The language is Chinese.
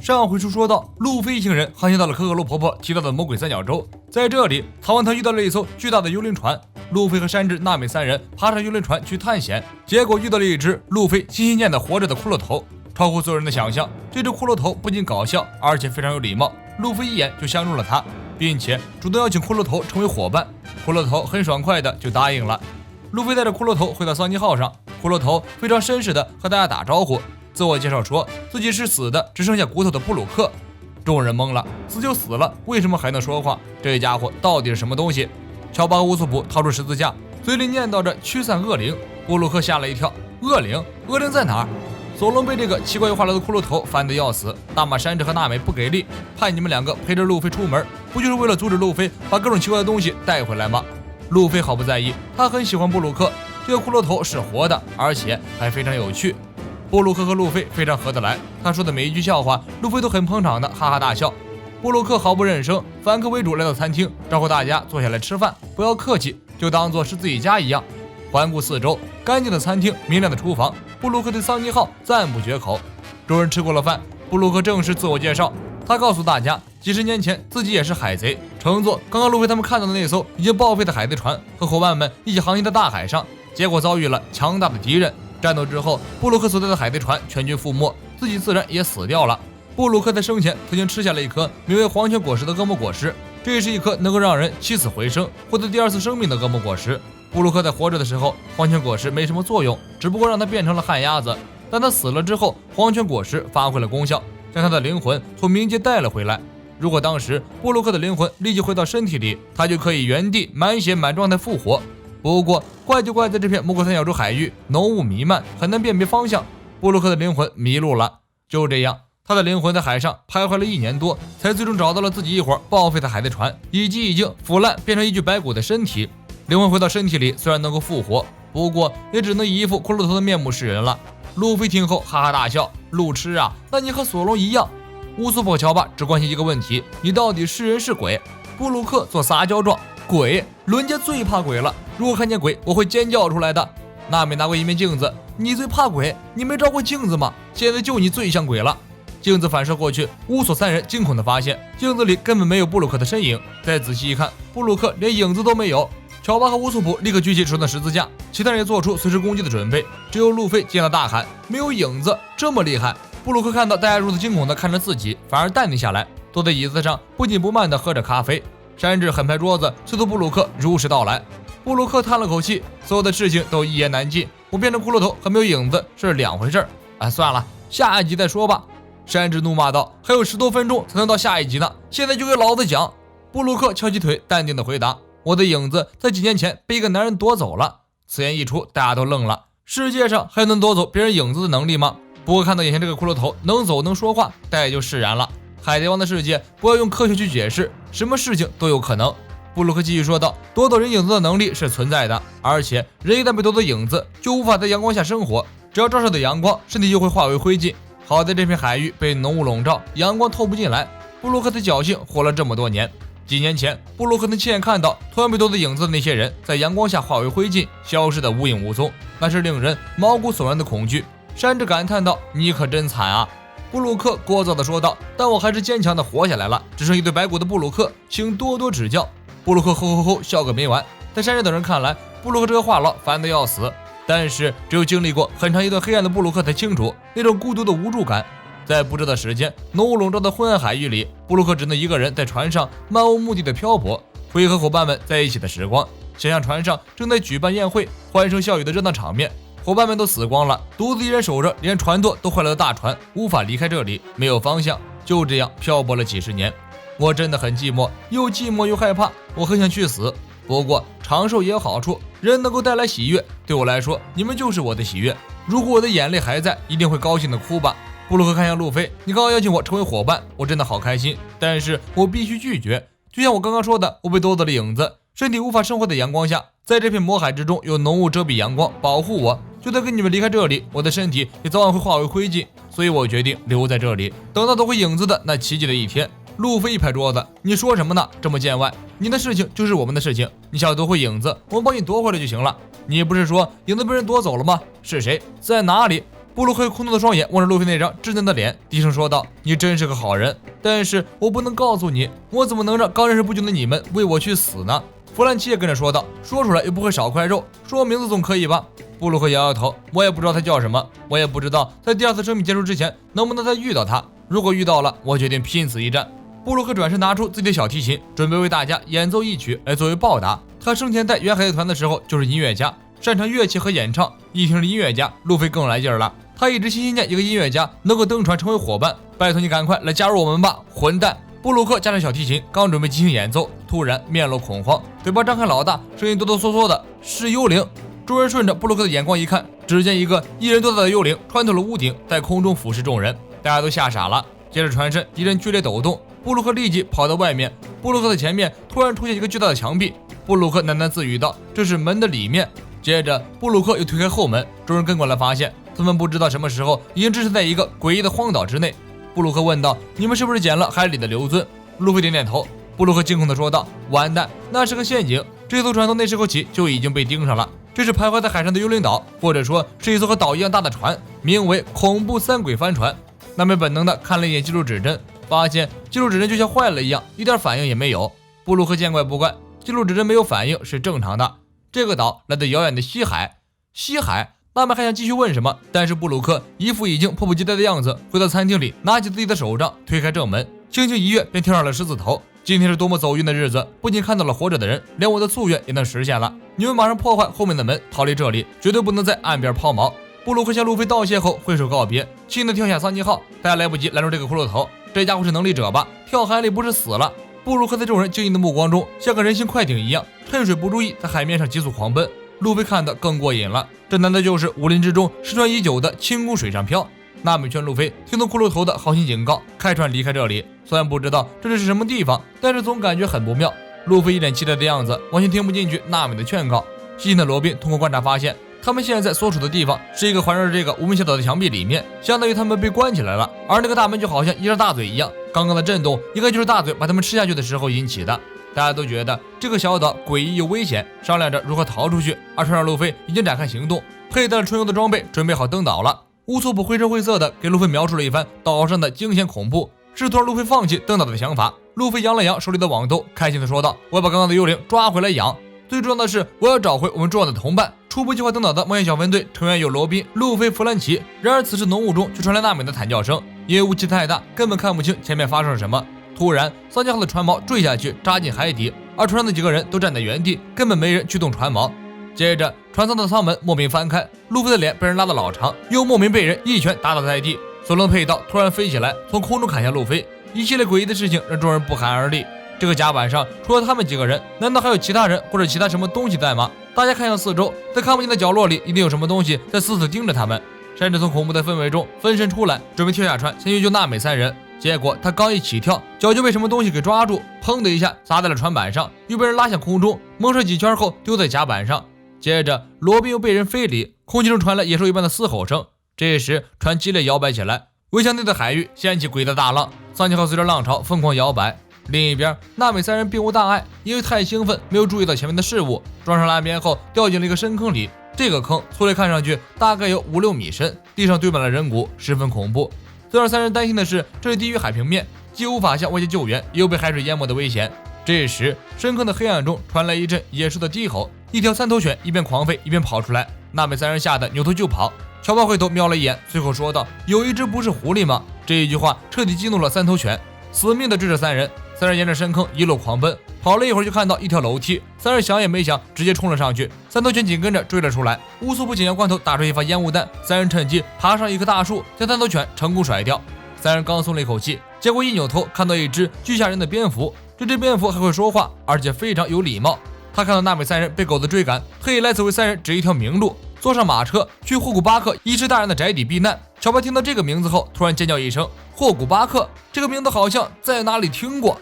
上回书说到，路飞一行人航行到了可可罗婆婆提到的魔鬼三角洲，在这里，唐万他遇到了一艘巨大的幽灵船。路飞和山治、娜美三人爬上幽灵船去探险，结果遇到了一只路飞心心念的活着的骷髅头，超乎所有人的想象。这只骷髅头不仅搞笑，而且非常有礼貌。路飞一眼就相中了他，并且主动邀请骷髅头成为伙伴。骷髅头很爽快的就答应了。路飞带着骷髅头回到桑尼号上，骷髅头非常绅士的和大家打招呼，自我介绍说自己是死的只剩下骨头的布鲁克。众人懵了，死就死了，为什么还能说话？这家伙到底是什么东西？乔巴和乌索普掏出十字架，嘴里念叨着驱散恶灵。布鲁克吓了一跳，恶灵？恶灵在哪儿？索隆被这个奇怪又话痨的骷髅头烦得要死，大骂山治和娜美不给力，派你们两个陪着路飞出门，不就是为了阻止路飞把各种奇怪的东西带回来吗？路飞毫不在意，他很喜欢布鲁克，这个骷髅头是活的，而且还非常有趣。布鲁克和路飞非常合得来，他说的每一句笑话，路飞都很捧场的哈哈大笑。布鲁克毫不认生，反客为主来到餐厅，招呼大家坐下来吃饭，不要客气，就当作是自己家一样。环顾四周，干净的餐厅，明亮的厨房，布鲁克对桑尼号赞不绝口。众人吃过了饭，布鲁克正式自我介绍，他告诉大家，几十年前自己也是海贼，乘坐刚刚路飞他们看到的那艘已经报废的海贼船，和伙伴们一起航行在大海上，结果遭遇了强大的敌人。战斗之后，布鲁克所在的海贼船全军覆没，自己自然也死掉了。布鲁克在生前曾经吃下了一颗名为黄泉果实的恶魔果实，这是一颗能够让人起死回生，获得第二次生命的恶魔果实。布鲁克在活着的时候，黄泉果实没什么作用，只不过让他变成了旱鸭子。但他死了之后，黄泉果实发挥了功效，将他的灵魂从冥界带了回来。如果当时布鲁克的灵魂立即回到身体里，他就可以原地满血满状态复活。不过怪就怪在这片魔鬼三角洲海域浓雾弥漫，很难辨别方向，布鲁克的灵魂迷路了。就这样，他的灵魂在海上徘徊了1年多，才最终找到了自己一伙报废的海贼船，以及已经腐烂变成一具白骨的身体。灵魂回到身体里，虽然能够复活，不过也只能以一副骷髅头的面目示人了。路飞听后哈哈大笑，路痴啊，那你和索隆一样。乌索普、乔巴只关心一个问题，你到底是人是鬼？布鲁克做撒娇状，鬼？伦家最怕鬼了，如果看见鬼我会尖叫出来的。娜美拿过一面镜子，你最怕鬼？你没照过镜子吗？现在就你最像鬼了。镜子反射过去，乌索三人惊恐地发现镜子里根本没有布鲁克的身影，再仔细一看，布鲁克连影子都没有。乔巴和乌索普立刻举起手上十字架，其他人也做出随时攻击的准备。只有路飞见到大喊，没有影子，这么厉害。布鲁克看到大家如此惊恐地看着自己，反而淡定下来，坐在椅子上不紧不慢地喝着咖啡。山治狠拍桌子，催促布鲁克如实道来。布鲁克叹了口气，所有的事情都一言难尽，我变成骷髅头和没有影子是两回事。算了，下一集再说吧。山治怒骂道，还有10多分钟才能到下一集呢，现在就给老子讲。布鲁克翘起腿，淡定地回答，我的影子在几年前被一个男人夺走了。此言一出，大家都愣了，世界上还能夺走别人影子的能力吗？不过看到眼前这个骷髅头能走能说话，大家就释然了。海贼王的世界不要用科学去解释，什么事情都有可能。布鲁克继续说道，夺走人影子的能力是存在的，而且人一旦被夺走影子，就无法在阳光下生活，只要照射的阳光，身体就会化为灰烬。好在这片海域被浓雾笼罩，阳光透不进来，布鲁克的侥幸活了这么多年。几年前，布鲁克能亲眼看到同样被夺走影子的那些人在阳光下化为灰烬，消失得无影无踪，那是令人毛骨悚然的恐惧。山治感叹道，你可真惨啊。布鲁克聒噪地说道，但我还是坚强地活下来了，只剩一堆白骨的布鲁克，请多多指教。布鲁克吼吼吼笑个没完，在山治等人看来，布鲁克这个话痨烦得要死，但是只有经历过很长一段黑暗的布鲁克才清楚那种孤独的无助感。在不知道时间浓雾笼罩的昏暗海域里，布鲁克只能一个人在船上漫无目的的漂泊，回忆和伙伴们在一起的时光，想象船上正在举办宴会，欢声笑语的热闹场面，伙伴们都死光了，独自一人守着连船舵都坏了的大船，无法离开这里，没有方向，就这样漂泊了几十年。我真的很寂寞，又寂寞又害怕，我很想去死。不过长寿也有好处，人能够带来喜悦，对我来说，你们就是我的喜悦。如果我的眼泪还在，一定会高兴的哭吧。布鲁克看向路飞，你刚刚邀请我成为伙伴，我真的好开心，但是我必须拒绝。就像我刚刚说的，我被夺走了影子，身体无法生活在阳光下，在这片魔海之中有浓雾遮蔽阳光，保护我。就算跟你们离开这里，我的身体也早晚会化为灰烬，所以我决定留在这里，等到夺回影子的那奇迹的一天。路飞一拍桌子，你说什么呢？这么见外，你的事情就是我们的事情，你想要夺回影子，我们帮你夺回来就行了。你不是说影子被人夺走了吗？是谁？在哪里？布鲁克空洞的双眼望着路飞那张稚嫩的脸，低声说道：“你真是个好人，但是我不能告诉你，我怎么能让刚认识不久的你们为我去死呢？”弗兰奇也跟着说道：“说出来又不会少块肉，说名字总可以吧？”布鲁克摇摇头：“我也不知道他叫什么，我也不知道在第二次生命结束之前能不能再遇到他。如果遇到了，我决定拼死一战。”布鲁克转身拿出自己的小提琴，准备为大家演奏一曲来作为报答。他生前在原海贼团的时候就是音乐家，擅长乐器和演唱。一听是音乐家，路飞更来劲儿了。他一直心念一个音乐家能够登船成为伙伴，拜托你赶快来加入我们吧，混蛋！布鲁克夹着小提琴，刚准备进行演奏，突然面露恐慌，嘴巴张开老大，声音哆哆嗦嗦的：“是幽灵！”众人顺着布鲁克的眼光一看，只见一个1人多大的幽灵穿透了屋顶，在空中俯视众人，大家都吓傻了。接着船身一阵剧烈抖动，布鲁克立即跑到外面。布鲁克的前面突然出现一个巨大的墙壁，布鲁克喃喃自语道：“这是门的里面。”接着布鲁克又推开后门，众人跟过来发现他们不知道什么时候已经置身在一个诡异的荒岛之内。布鲁克问道：“你们是不是捡了海里的刘尊？”路飞点点头。布鲁克惊恐地说道：“完蛋，那是个陷阱！这艘船从那时候起就已经被盯上了。这是徘徊在海上的幽灵岛，或者说是一艘和岛一样大的船，名为恐怖三鬼帆船。”那边本能地看了一眼记录指针，发现记录指针就像坏了一样，一点反应也没有。布鲁克见怪不怪，记录指针没有反应是正常的。这个岛来自遥远的西海，西海。纳美还想继续问什么，但是布鲁克一副已经迫不及待的样子，回到餐厅里，拿起自己的手杖，推开正门，轻轻一跃便跳上了狮子头。今天是多么走运的日子，不仅看到了活着的人，连我的夙愿也能实现了。你们马上破坏后面的门，逃离这里，绝对不能在岸边抛锚。布鲁克向路飞道谢后挥手告别，轻地跳下桑尼号，大家来不及拦住这个骷髅头。这家伙是能力者吧？跳海里不是死了？布鲁克在众人惊异的目光中，像个人形快艇一样，趁水不注意在海面上急速狂奔。路飞看得更过瘾了，这难道就是武林之中失传已久的轻功水上漂？纳美劝路飞听从骷髅头的好心警告，开船离开这里。虽然不知道这里是什么地方，但是总感觉很不妙。路飞一脸期待的样子，完全听不进去纳美的劝告。细心的罗宾通过观察发现，他们现在所处的地方是一个环绕着这个无名小岛的墙壁里面，相当于他们被关起来了。而那个大门就好像一张大嘴一样，刚刚的震动应该就是大嘴把他们吃下去的时候引起的。大家都觉得这个小岛诡异又危险，商量着如何逃出去。而船上路飞已经展开行动，佩戴了春游的装备，准备好登岛了。乌索普绘声绘色的给路飞描述了一番岛上的惊险恐怖，试图让路飞放弃登岛的想法。路飞扬了扬手里的网兜，开心的说道：“我要把刚刚的幽灵抓回来养。最重要的是，我要找回我们重要的同伴。”初步计划登岛的冒险小分队成员有罗宾、路飞、弗兰奇。然而此时浓雾中却传来纳美的惨叫声，因为雾气太大，根本看不清前面发生了什么。突然，桑尼号的船锚坠下去，扎进海底，而船上的几个人都站在原地，根本没人去动船锚。接着，船舱的舱门莫名翻开，路飞的脸被人拉得老长，又莫名被人一拳打倒在地。索隆的佩刀突然飞起来，从空中砍向路飞。一系列诡异的事情让众人不寒而栗。这个甲板上除了他们几个人，难道还有其他人或者其他什么东西在吗？大家看向四周，在看不见的角落里一定有什么东西在死死盯着他们。山治从恐怖的氛围中分身出来，准备跳下船先去救纳美三人。结果他刚一起跳，脚就被什么东西给抓住，砰的一下砸在了船板上，又被人拉向空中，蒙上几圈后丢在甲板上。接着罗宾又被人非礼，空气中传来野兽一般的嘶吼声。这时船激烈摇摆起来，围墙内的海域掀起诡异的大浪，桑尼号随着浪潮疯狂摇摆。另一边，纳美三人并无大碍，因为太兴奋没有注意到前面的事物，撞上岸边后掉进了一个深坑里。这个坑粗略看上去大概有5-6米深，地上堆满了人骨，十分恐怖。最让三人担心的是，这里低于海平面，既无法向外界救援，也有被海水淹没的危险。这时，深坑的黑暗中传来一阵野兽的低吼，一条三头犬一边狂吠一边跑出来。纳美三人吓得扭头就跑。乔巴回头瞄了一眼，随后说道：“有一只不是狐狸吗？”这一句话彻底激怒了三头犬，死命的追着三人。三人沿着深坑一路狂奔，跑了一会儿就看到一条楼梯，三人想也没想，直接冲了上去。三头犬紧跟着追了出来，乌索普紧要关头打出一发烟雾弹，三人趁机爬上一棵大树，将三头犬成功甩掉。三人刚松了一口气，结果一扭头看到一只巨吓人的蝙蝠，这只蝙蝠还会说话，而且非常有礼貌。他看到纳美三人被狗子追赶，特意来此为三人指一条明路，坐上马车去霍古巴克医师大人的宅邸避难。乔巴听到这个名字后突然尖叫一声，霍古巴克，这个名字好像在哪里听过。